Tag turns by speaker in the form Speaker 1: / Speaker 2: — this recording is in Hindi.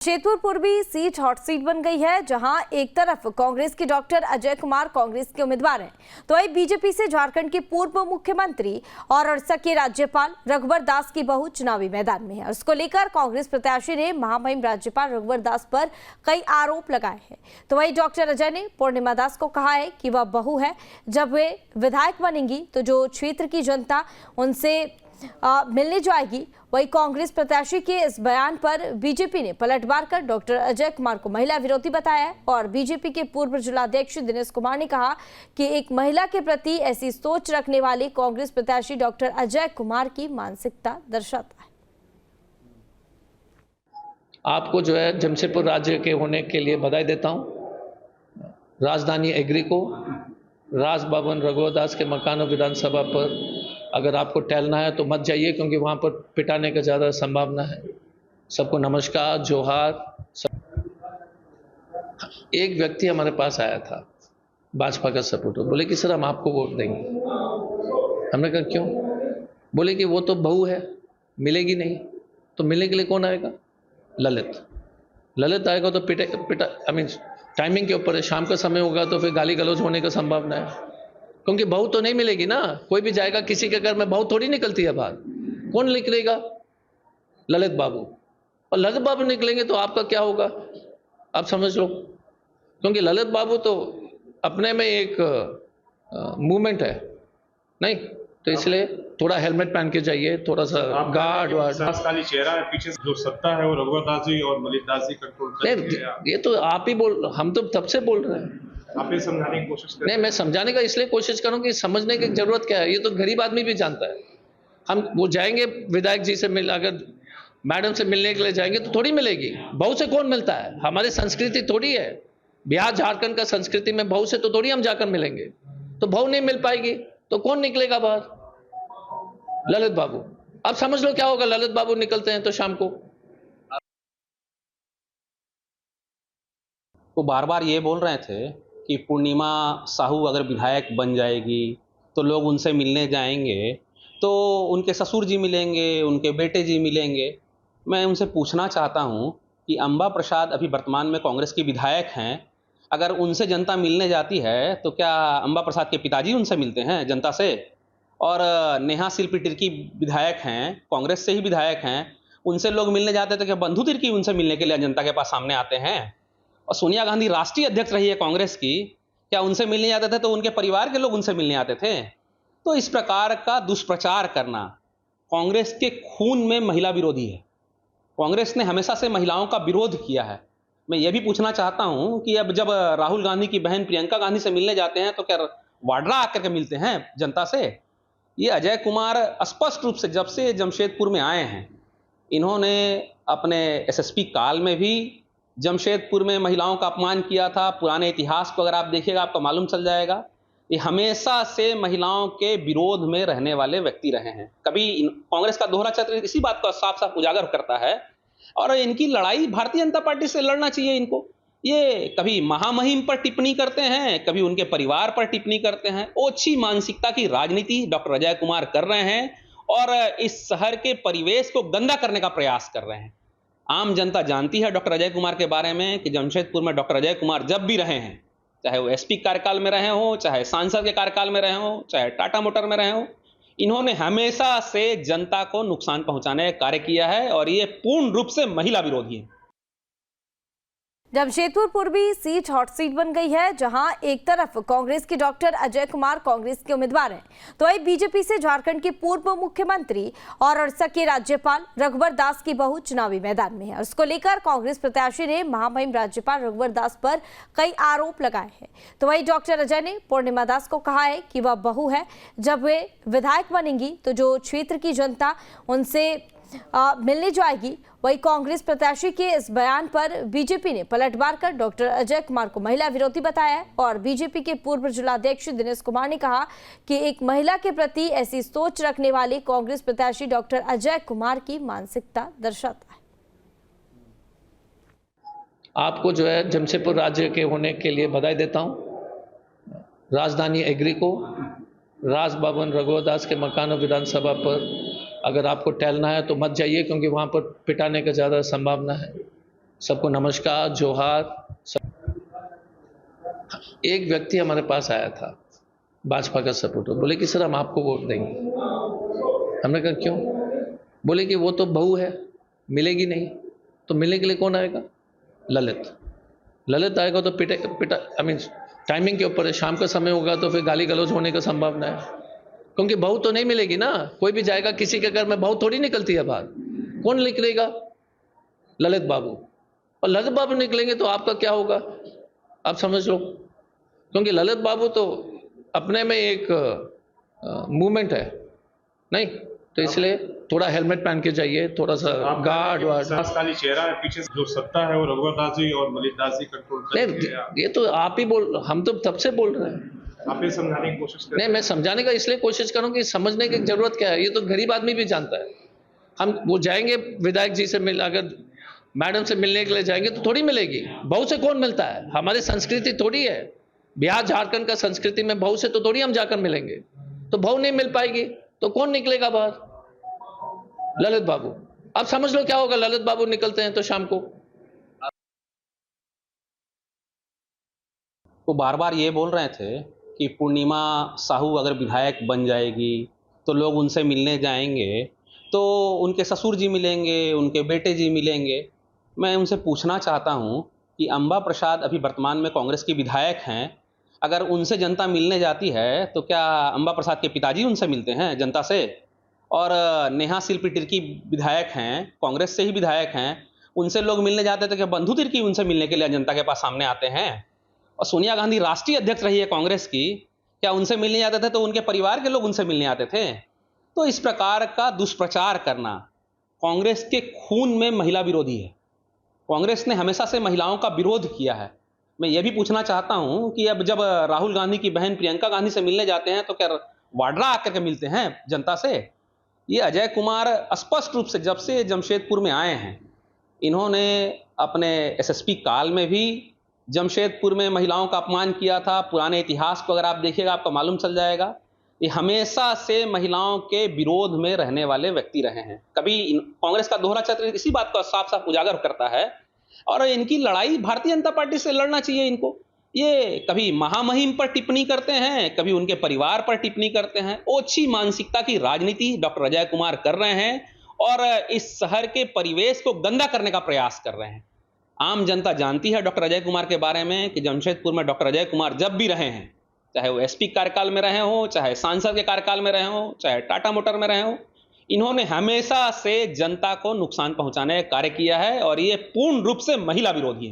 Speaker 1: जमशेदपुर पूर्वी सीट हॉट सीट बन गई है, जहां एक तरफ कांग्रेस के डॉक्टर अजय कुमार कांग्रेस के उम्मीदवार हैं, तो वहीं बीजेपी से झारखंड के पूर्व मुख्यमंत्री और ओडिशा के राज्यपाल रघुवर दास की बहू चुनावी मैदान में है। उसको लेकर कांग्रेस प्रत्याशी ने महामहिम राज्यपाल रघुवर दास पर कई आरोप लगाए हैं। तो वहीं डॉक्टर अजय ने पूर्णिमा दास को कहा है कि वह बहू है, जब वे विधायक बनेंगी तो जो क्षेत्र की जनता उनसे मिलने जाएगी। वही कांग्रेस प्रत्याशी के इस बयान पर बीजेपी ने पलटवार कर डॉक्टर अजय कुमार को महिला विरोधी बताया है और बीजेपी के पूर्व जिलाध्यक्ष दिनेश कुमार ने कहा कि एक महिला के प्रति ऐसी सोच रखने वाले कांग्रेस प्रत्याशी डॉक्टर अजय कुमार की मानसिकता दर्शाता है।
Speaker 2: आपको जो है जमशेदपुर राज्य के होने के लिए बधाई देता हूं। राजधानी एग्री को राज भवन रघुवर दास के मकान विधानसभा पर अगर आपको टहलना है तो मत जाइए, क्योंकि वहाँ पर पिटाने का ज़्यादा संभावना है। सबको नमस्कार, जोहार। एक व्यक्ति हमारे पास आया था, भाजपा का सपोर्टर, बोले कि सर हम आपको वोट देंगे। हमने कहा क्यों? बोले कि वो तो बहू है, मिलेगी नहीं। तो मिलने के लिए कौन आएगा? ललित आएगा तो पिटा टाइमिंग के ऊपर है। शाम का समय होगा तो फिर गाली गलौज होने का संभावना है, क्योंकि बहू तो नहीं मिलेगी ना। कोई भी जाएगा किसी के घर में, बहू थोड़ी निकलती है बाहर। कौन निकलेगा? ललित बाबू। और ललित बाबू निकलेंगे तो आपका क्या होगा आप समझ लो, क्योंकि ललित बाबू तो अपने में एक मूवमेंट है नहीं। तो इसलिए थोड़ा हेलमेट पहन के जाइए, थोड़ा सा गार्ड
Speaker 3: खाली चेहरा है, पीछे जो सत्ता है वो रघुवर दास जी और मलिक दास जी कंट्रोल कर रहे हैं।
Speaker 2: ये तो आप ही हम तो तब से बोल रहे हैं।
Speaker 3: आप ये समझाने की कोशिश कर
Speaker 2: नहीं, मैं समझाने का इसलिए कोशिश करूं कि समझने की जरूरत क्या है। ये तो गरीब आदमी भी जानता है। हम वो जाएंगे विधायक जी से अगर मैडम से मिलने के लिए जाएंगे तो थोड़ी मिलेगी। बहू से कौन मिलता है? हमारी संस्कृति थोड़ी है, बिहार झारखंड का संस्कृति में बहू से तो थोड़ी हम जाकर मिलेंगे। तो बहू नहीं मिल पाएगी तो कौन निकलेगा बाहर? ललित बाबू। अब समझ लो क्या होगा, ललित बाबू निकलते हैं तो शाम को
Speaker 4: वो बार बार ये बोल रहे थे कि पूर्णिमा साहू अगर विधायक बन जाएगी तो लोग उनसे मिलने जाएंगे, तो उनके ससुर जी मिलेंगे, उनके बेटे जी मिलेंगे। मैं उनसे पूछना चाहता हूं कि अंबा प्रसाद अभी वर्तमान में कांग्रेस की विधायक हैं। अगर उनसे जनता मिलने जाती है तो क्या अंबा प्रसाद के पिताजी उनसे मिलते हैं जनता से? और नेहा शिल्पी तिर्की विधायक हैं, कांग्रेस से ही विधायक हैं, उनसे लोग मिलने जाते तो क्या बंधु तिर्की उनसे मिलने के लिए जनता के पास सामने आते हैं? और सोनिया गांधी राष्ट्रीय अध्यक्ष रही है कांग्रेस की, क्या उनसे मिलने जाते थे तो उनके परिवार के लोग उनसे मिलने आते थे? तो इस प्रकार का दुष्प्रचार करना कांग्रेस के खून में महिला विरोधी है। कांग्रेस ने हमेशा से महिलाओं का विरोध किया है। मैं ये भी पूछना चाहता हूं कि अब जब राहुल गांधी की बहन प्रियंका गांधी से मिलने जाते हैं तो क्या वाड्रा आकर के मिलते हैं जनता से? ये अजय कुमार स्पष्ट रूप से जब से जमशेदपुर में आए हैं, इन्होंने अपने एसएसपी काल में भी जमशेदपुर में महिलाओं का अपमान किया था। पुराने इतिहास को अगर आप देखिएगा आपको मालूम चल जाएगा। ये हमेशा से महिलाओं के विरोध में रहने वाले व्यक्ति रहे हैं। कभी कांग्रेस का दोहरा चरित्र इसी बात को साफ साफ उजागर करता है। और इनकी लड़ाई भारतीय जनता पार्टी से लड़ना चाहिए इनको। ये कभी महामहिम पर टिप्पणी करते हैं, कभी उनके परिवार पर टिप्पणी करते हैं। ओछी मानसिकता की राजनीति डॉक्टर अजय कुमार कर रहे हैं और इस शहर के परिवेश को गंदा करने का प्रयास कर रहे हैं। आम जनता जानती है डॉक्टर अजय कुमार के बारे में कि जमशेदपुर में डॉक्टर अजय कुमार जब भी रहे हैं, चाहे वो एसपी कार्यकाल में रहे हो, चाहे सांसद के कार्यकाल में रहे हो, चाहे टाटा मोटर में रहे हो, इन्होंने हमेशा से जनता को नुकसान पहुंचाने का कार्य किया है और ये पूर्ण रूप से महिला विरोधी है।
Speaker 1: जमशेदपुर पूर्वी सीट हॉट सीट बन गई है, जहां एक तरफ कांग्रेस के डॉक्टर अजय कुमार कांग्रेस के उम्मीदवार हैं, तो वहीं बीजेपी से झारखंड के पूर्व मुख्यमंत्री और ओडिशा के राज्यपाल रघुवर दास की बहू चुनावी मैदान में है। उसको लेकर कांग्रेस प्रत्याशी ने महामहिम राज्यपाल रघुवर दास पर कई आरोप लगाए हैं। तो वहीं डॉक्टर अजय ने पूर्णिमा दास को कहा है कि वह बहू है, जब वे विधायक बनेंगी तो जो क्षेत्र की जनता उनसे मिलने जाएगी। वही कांग्रेस प्रत्याशी के इस बयान पर बीजेपी ने पलटवार कर डॉक्टर अजय कुमार को महिला विरोधी बताया है और बीजेपी के पूर्व जिलाध्यक्ष दिनेश कुमार ने कहा कि एक महिला के प्रति ऐसी सोच रखने वाले कांग्रेस प्रत्याशी डॉक्टर अजय कुमार की मानसिकता दर्शाता है।
Speaker 2: आपको जो है जमशेदपुर राज्य के होने के लिए बधाई देता हूं। राजधानी एग्री को राज भवन रघुवर दास के मकान विधानसभा पर अगर आपको टहलना है तो मत जाइए, क्योंकि वहाँ पर पिटाने का ज़्यादा संभावना है। सबको नमस्कार, जोहार। एक व्यक्ति हमारे पास आया था, भाजपा का सपोर्टर, बोले कि सर हम आपको वोट देंगे। हमने कहा क्यों? बोले कि वो तो बहू है, मिलेगी नहीं। तो मिलने के लिए कौन आएगा? ललित आएगा तो पिटा टाइमिंग के ऊपर है। शाम का समय होगा तो फिर गाली गलौज होने का संभावना है, क्योंकि बहू तो नहीं मिलेगी ना। कोई भी जाएगा किसी के घर में, बहू थोड़ी निकलती है बाहर। कौन निकलेगा? ललित बाबू। और ललित बाबू निकलेंगे तो आपका क्या होगा आप समझ लो, क्योंकि ललित बाबू तो अपने में एक मूवमेंट है नहीं। तो इसलिए थोड़ा हेलमेट पहन के जाइए, थोड़ा सा गार्ड वार्ड।
Speaker 3: खाली चेहरा है, पीछे जो सत्ता है वो रघुवर दास जी और मलिक दास जी कंट्रोल कर रहे हैं।
Speaker 2: नहीं, ये तो आप ही हम तो तब से बोल रहे हैं।
Speaker 3: आप ये समझाने की कोशिश कर रहे
Speaker 2: नहीं, मैं समझाने का इसलिए कोशिश करूं कि समझने की जरूरत क्या है। ये तो गरीब आदमी भी जानता है। हम वो जाएंगे विधायक जी से अगर मैडम से मिलने के लिए जाएंगे तो थोड़ी मिलेगी। बहू से कौन मिलता है? हमारी संस्कृति थोड़ी है। बिहार झारखंड का संस्कृति में बहू से तो थोड़ी हम जाकर मिलेंगे। तो बहू नहीं मिल पाएगी तो कौन निकलेगा बाहर? ललित बाबू। अब समझ लो क्या होगा, ललित बाबू निकलते हैं तो शाम को।
Speaker 4: वो बार बार ये बोल रहे थे कि पूर्णिमा साहू अगर विधायक बन जाएगी तो लोग उनसे मिलने जाएंगे, तो उनके ससुर जी मिलेंगे, उनके बेटे जी मिलेंगे। मैं उनसे पूछना चाहता हूं कि अंबा प्रसाद अभी वर्तमान में कांग्रेस की विधायक हैं। अगर उनसे जनता मिलने जाती है तो क्या अंबा प्रसाद के पिताजी उनसे मिलते हैं जनता से? और नेहा शिल्पी तिर्की विधायक हैं, कांग्रेस से ही विधायक हैं, उनसे लोग मिलने जाते हैं तो क्या बंधु तिर्की उनसे मिलने के लिए जनता के पास सामने आते हैं? और सोनिया गांधी राष्ट्रीय अध्यक्ष रही है कांग्रेस की, क्या उनसे मिलने जाते थे तो उनके परिवार के लोग उनसे मिलने आते थे? तो इस प्रकार का दुष्प्रचार करना कांग्रेस के खून में महिला विरोधी है। कांग्रेस ने हमेशा से महिलाओं का विरोध किया है। मैं ये भी पूछना चाहता हूं कि अब जब राहुल गांधी की बहन प्रियंका गांधी से मिलने जाते हैं तो क्या वाड्रा आकर के मिलते हैं जनता से? ये अजय कुमार स्पष्ट रूप से जब से जमशेदपुर में आए हैं, इन्होंने अपने एसएसपी काल में भी जमशेदपुर में महिलाओं का अपमान किया था। पुराने इतिहास को अगर आप देखिएगा आपको मालूम चल जाएगा। ये हमेशा से महिलाओं के विरोध में रहने वाले व्यक्ति रहे हैं। कभी कांग्रेस का दोहरा चरित्र इसी बात को साफ साफ उजागर करता है। और इनकी लड़ाई भारतीय जनता पार्टी से लड़ना चाहिए इनको। ये कभी महामहिम पर टिप्पणी करते हैं, कभी उनके परिवार पर टिप्पणी करते हैं। ओछी मानसिकता की राजनीति डॉक्टर अजय कुमार कर रहे हैं और इस शहर के परिवेश को गंदा करने का प्रयास कर रहे हैं। आम जनता जानती है डॉक्टर अजय कुमार के बारे में कि जमशेदपुर में डॉक्टर अजय कुमार जब भी रहे हैं, चाहे वो एसपी कार्यकाल में रहे हो, चाहे सांसद के कार्यकाल में रहे हो, चाहे टाटा मोटर में रहे हो, इन्होंने हमेशा से जनता को नुकसान पहुंचाने का कार्य किया है और ये पूर्ण रूप से महिला विरोधी है।